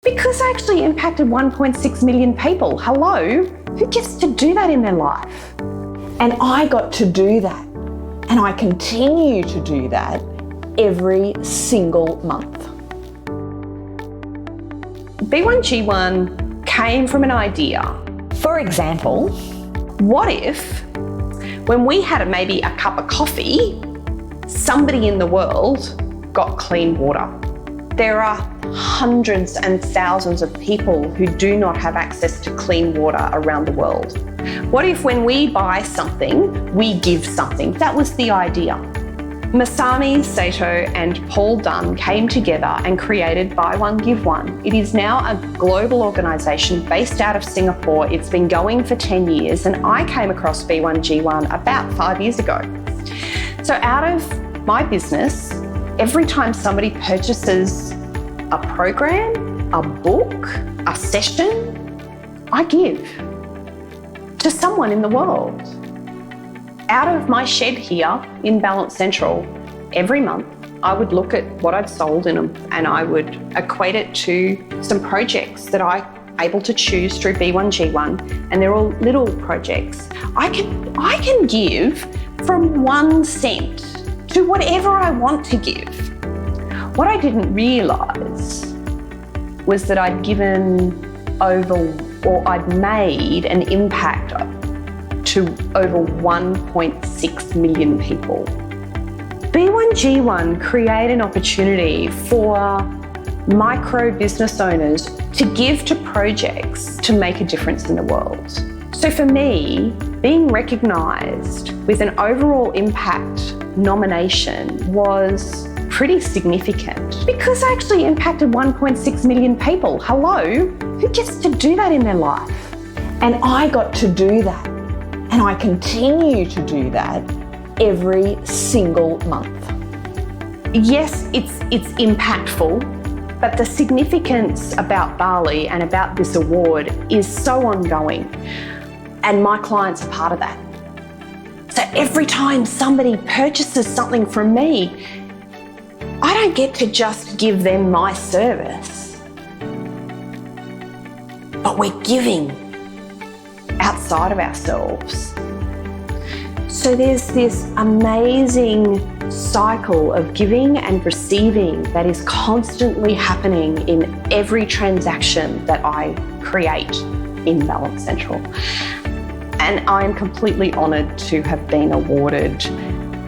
Because I actually impacted 1.6 million people. Hello, who gets to do that in their life? And I got to do that. And I continue to do that every single month. B1G1 came from an idea. For example, what if when we had maybe a cup of coffee, somebody in the world got clean water? There are hundreds and thousands of people who do not have access to clean water around the world. What if when we buy something, we give something? That was the idea. Masami Sato and Paul Dunn came together and created B1G1. It is now a global organisation based out of Singapore. It's been going for 10 years, and I came across B1G1 about 5 years ago. So out of my business, every time somebody purchases a program, a book, a session, I give to someone in the world. Out of my shed here in Balance Central, every month I would look at what I've sold in them and I would equate it to some projects that I'm able to choose through B1G1, and they're all little projects. I can give from 1 cent to whatever I want to give. What I didn't realise was that I'd made an impact to over 1.6 million people. B1G1 create an opportunity for micro business owners to give to projects to make a difference in the world. So for me, being recognised with an overall impact nomination was pretty significant because I actually impacted 1.6 million people. Hello, who gets to do that in their life? And I got to do that. And I continue to do that every single month. Yes, it's impactful, but the significance about Bali and about this award is so ongoing. And my clients are part of that. So every time somebody purchases something from me, I don't get to just give them my service, but we're giving outside of ourselves. So there's this amazing cycle of giving and receiving that is constantly happening in every transaction that I create in Balance Central. And I'm completely honoured to have been awarded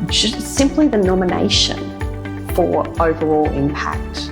just simply the nomination for overall impact.